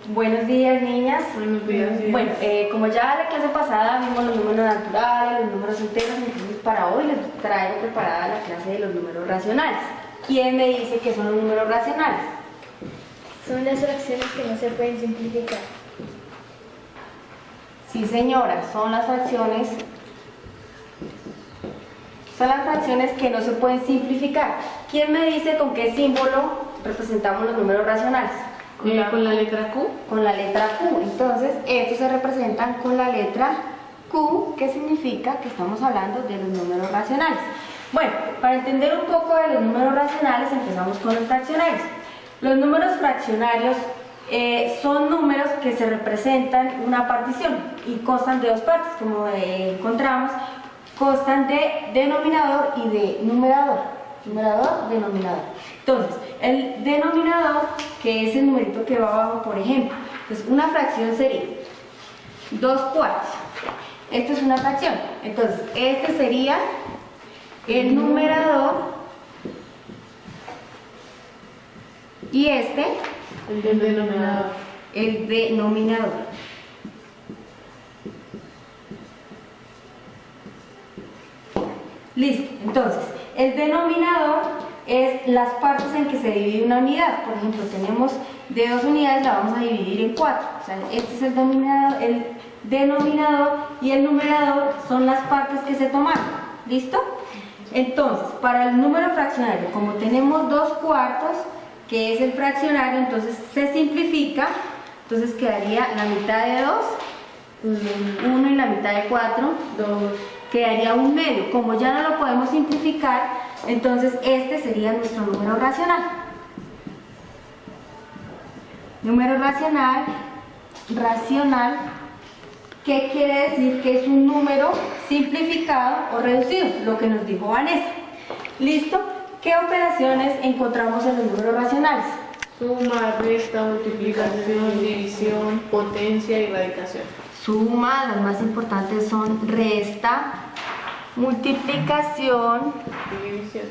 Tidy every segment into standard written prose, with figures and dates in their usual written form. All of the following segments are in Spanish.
Buenos días, niñas. Buenos días. Bueno, como ya la clase pasada vimos los números naturales, los números enteros, entonces para hoy les traigo preparada la clase de los números racionales. ¿Quién me dice que son los números racionales? Son las fracciones que no se pueden simplificar. Sí, señora, son las fracciones que no se pueden simplificar. ¿Quién me dice con qué símbolo representamos los números racionales? Con la letra Q. Con la letra Q. Entonces, estos se representan con la letra Q, que significa que estamos hablando de los números racionales. Bueno, para entender un poco de los números racionales, empezamos con los fraccionarios. Los números fraccionarios son números que se representan una partición y constan de dos partes, como encontramos, constan de denominador y de numerador. Numerador, denominador. Entonces, el denominador, que es el numerito que va abajo, por ejemplo, pues una fracción sería 2/4. Esta es una fracción. Entonces, este sería el numerador y este El denominador. el denominador. Listo, entonces, el denominador es las partes en que se divide una unidad. Por ejemplo, tenemos de 2 unidades, la vamos a dividir en 4. O sea, este es el denominador y el numerador son las partes que se tomaron. ¿Listo? Entonces, para el número fraccionario, como tenemos 2/4, que es el fraccionario, entonces se simplifica. Entonces quedaría la mitad de 2, 1 y la mitad de 4, 2. Quedaría 1/2. Como ya no lo podemos simplificar, entonces este sería nuestro número racional. Número racional, ¿qué quiere decir? Que es un número simplificado o reducido, lo que nos dijo Vanessa. ¿Listo? ¿Qué operaciones encontramos en los números racionales? Suma, resta, multiplicación, división, potencia y radicación. Suma, las más importantes son resta, multiplicación División.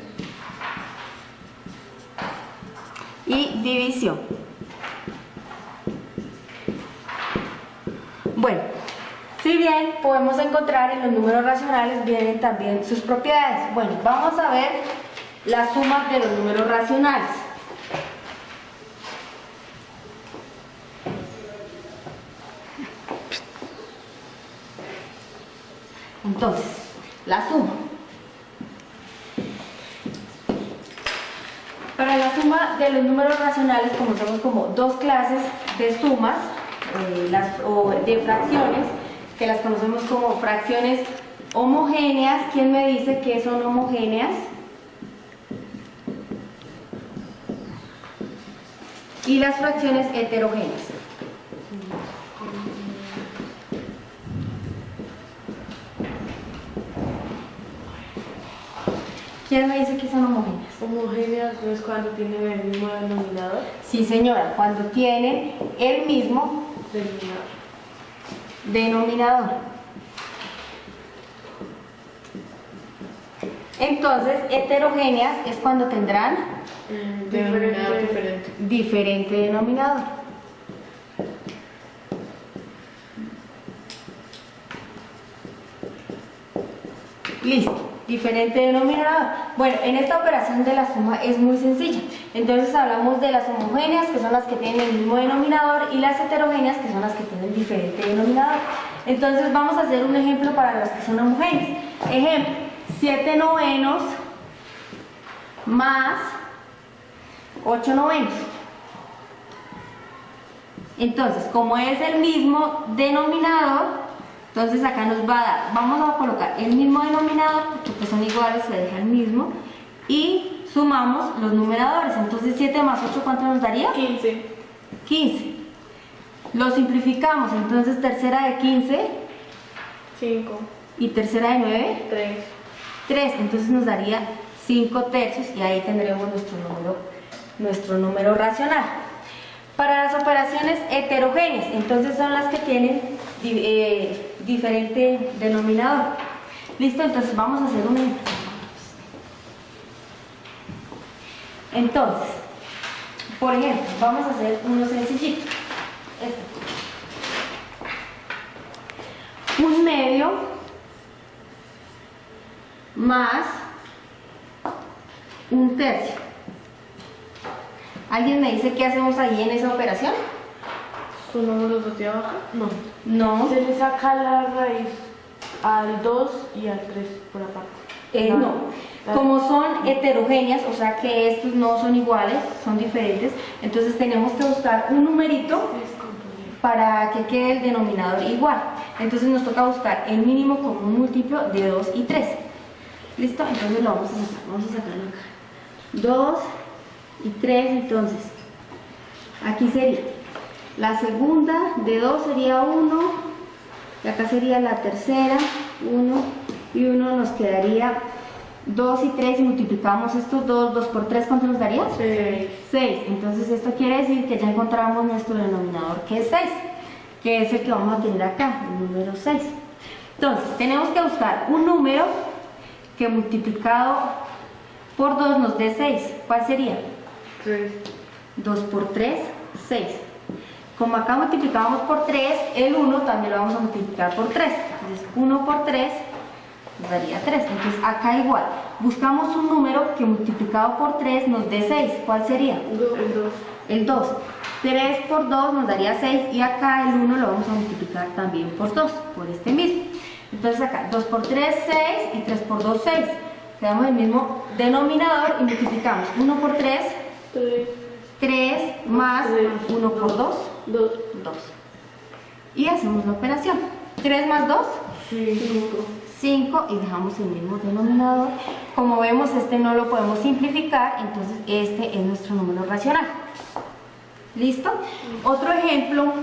y división. Bueno, si bien podemos encontrar en los números racionales, vienen también sus propiedades. Bueno, vamos a ver la suma de los números racionales. Entonces, la suma. Para la suma de los números racionales, como tenemos como dos clases de sumas o de fracciones, que las conocemos como fracciones homogéneas. ¿Quién me dice que son homogéneas? Y las fracciones heterogéneas. ¿Quién me dice que son homogéneas? Homogéneas no es cuando tienen el mismo denominador. Sí, señora, cuando tienen el mismo denominador. Entonces, heterogéneas es cuando tendrán Denominador diferente. diferente denominador. Listo, diferente denominador. Bueno, en esta operación de la suma es muy sencilla. Entonces hablamos de las homogéneas, que son las que tienen el mismo denominador, y las heterogéneas, que son las que tienen diferente denominador. Entonces vamos a hacer un ejemplo para las que son homogéneas. Ejemplo, 7/9 más 8/9. Entonces, como es el mismo denominador, entonces acá nos va a dar, vamos a colocar el mismo denominador, porque pues son iguales, se deja el mismo, y sumamos los numeradores. Entonces 7 más 8, ¿cuánto nos daría? 15. 15. Lo simplificamos, entonces tercera de 15 5. y tercera de 9, 3. 3. Entonces nos daría 5/3 y ahí tendremos nuestro número racional. Para las operaciones heterogéneas, entonces son las que tienen diferente denominador. Listo, entonces vamos a hacer un ejemplo. Entonces, por ejemplo, vamos a hacer uno sencillito. 1 medio más 1 tercio. ¿Alguien me dice qué hacemos ahí en esa operación? ¿Sumamos los dos de abajo? No. No, Se le saca la raíz al 2 y al 3 por aparte. no. Como son heterogéneas, o sea que estos no son iguales, son diferentes, entonces tenemos que buscar un numerito para que quede el denominador igual. Entonces nos toca buscar el mínimo común múltiplo de 2 y 3. ¿Listo? Entonces lo vamos a sacar. Vamos a sacarlo acá. 2 y 3, entonces. Aquí sería la segunda de 2 sería 1. Y acá sería la tercera, 1 y 1 nos quedaría 2 y 3 y multiplicamos estos dos, 2 por 3, ¿cuánto nos daría? 6. 6. Entonces esto quiere decir que ya encontramos nuestro denominador que es 6, que es el que vamos a tener acá, el número 6. Entonces tenemos que buscar un número que multiplicado por 2 nos dé 6. ¿Cuál sería? 3. 2 por 3, 6. Como acá multiplicamos por 3, el 1 también lo vamos a multiplicar por 3. Entonces 1 por 3 nos daría 3. Entonces acá igual, buscamos un número que multiplicado por 3 nos dé 6. ¿Cuál sería? El 2. El 2. 3 por 2 nos daría 6 y acá el 1 lo vamos a multiplicar también por 2, por este mismo. Entonces acá 2 por 3, 6 y 3 por 2, 6. Quedamos el mismo denominador y multiplicamos 1 por 3, 3 más 1 por 2, 2. 2. Y hacemos la operación. 3 más 2, 5 y dejamos el mismo denominador. Como vemos, este no lo podemos simplificar, entonces este es nuestro número racional. ¿Listo? Otro ejemplo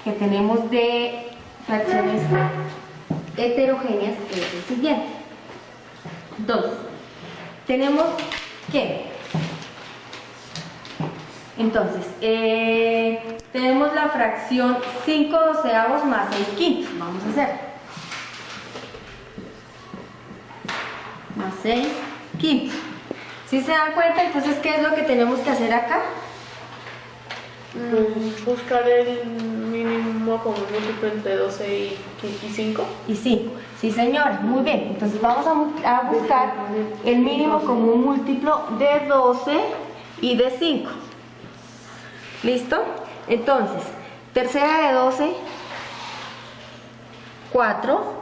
que tenemos de fracciones heterogéneas es el siguiente. Entonces, tenemos que, entonces, tenemos la fracción 5 doceavos más 6 quintos. Vamos a hacer. Más 6 quintos. ¿Sí se dan cuenta? Entonces, ¿qué es lo que tenemos que hacer acá? Buscar el mínimo común múltiplo entre 12 y 5. Y 5. Sí, señora, muy bien. Entonces vamos a buscar el mínimo común múltiplo de 12 y de 5. ¿Listo? Entonces, tercera de 12, 4.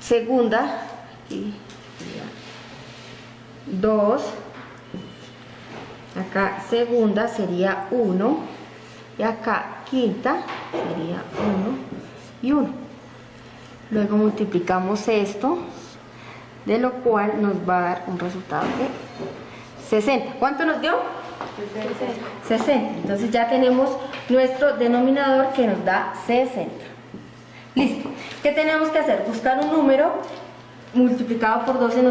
Segunda, 2. Acá segunda sería 1 y acá quinta sería 1 y 1. Luego multiplicamos esto, de lo cual nos va a dar un resultado de 60. ¿Cuánto nos dio? 60. Entonces ya tenemos nuestro denominador que nos da 60. Listo. ¿Qué tenemos que hacer? Buscar un número multiplicado por 12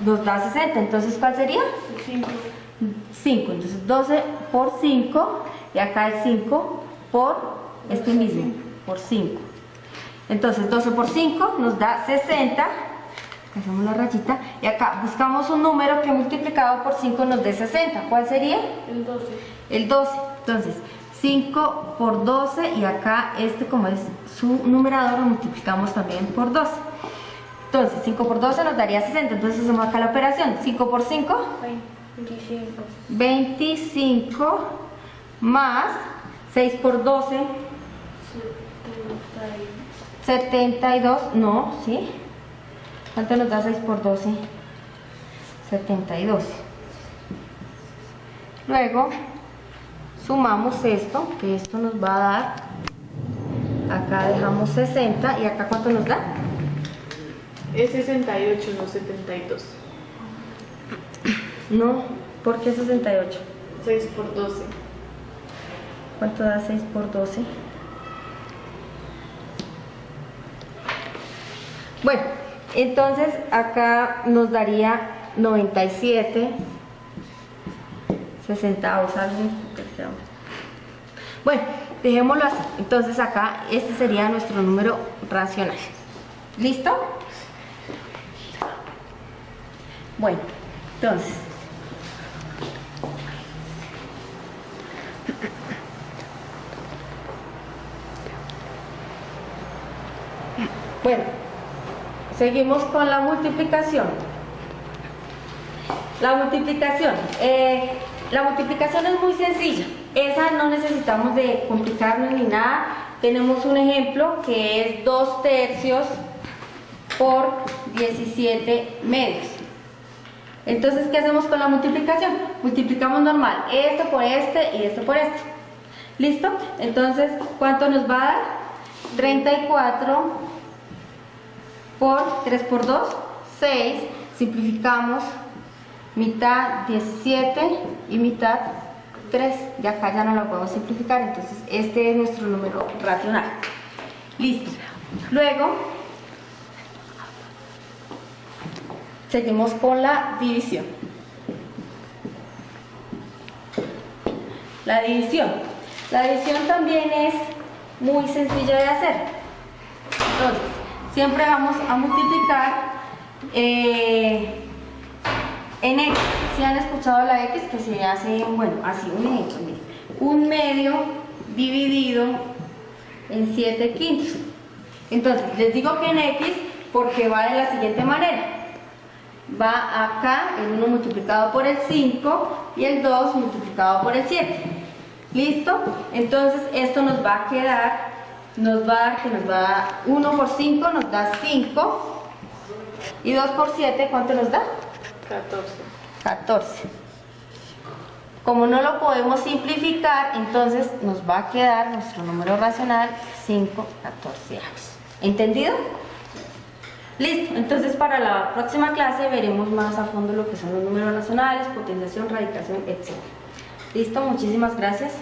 nos da 60. Entonces, ¿cuál sería? 5. 5, entonces 12 por 5 y acá es 5 por este mismo, por 5. Entonces 12 por 5 nos da 60, hacemos la rayita y acá buscamos un número que multiplicado por 5 nos dé 60. ¿Cuál sería? El 12. El 12. Entonces 5 por 12 y acá como es su numerador lo multiplicamos también por 12. Entonces 5 por 12 nos daría 60, entonces hacemos acá la operación. 5 por 5. 25 más 6 por 12, 72, no, ¿sí? ¿Cuánto nos da 6 por 12? 72. Luego sumamos esto, que esto nos va a dar, acá dejamos 60 y acá ¿cuánto nos da? Es 68, no 72. No, ¿por qué 68? 6 por 12. ¿Cuánto da 6 por 12? Bueno, entonces acá nos daría 97 centavos. Bueno, dejémoslo así. Entonces acá este sería nuestro número racional. ¿Listo? Bueno, entonces Bueno, seguimos con la multiplicación. La multiplicación es muy sencilla. Esa no necesitamos de complicarnos ni nada. Tenemos un ejemplo que es 2/3 por 17 medios. Entonces, ¿qué hacemos con la multiplicación? Multiplicamos normal, esto por este y esto por este. ¿Listo? Entonces, ¿cuánto nos va a dar? 34 por 3 por 2, 6. Simplificamos, mitad 17 y mitad 3. Y acá ya no lo podemos simplificar, entonces este es nuestro número racional. Listo. Luego, seguimos con la división. La división también es muy sencilla de hacer. Entonces, siempre vamos a multiplicar en x. Si han escuchado la x, que se hace, bueno, así, un ejemplo, miren. 1/2 dividido en 7/5. Entonces, les digo que en x porque va de la siguiente manera. Va acá el 1 multiplicado por el 5 y el 2 multiplicado por el 7. ¿Listo? Entonces esto nos va a quedar, nos va a dar 1 por 5 nos da 5 y 2 por 7, ¿cuánto nos da? 14. Como no lo podemos simplificar, entonces nos va a quedar nuestro número racional 5/14. ¿Entendido? Listo, entonces para la próxima clase veremos más a fondo lo que son los números racionales, potenciación, radicación, etc. Listo, muchísimas gracias.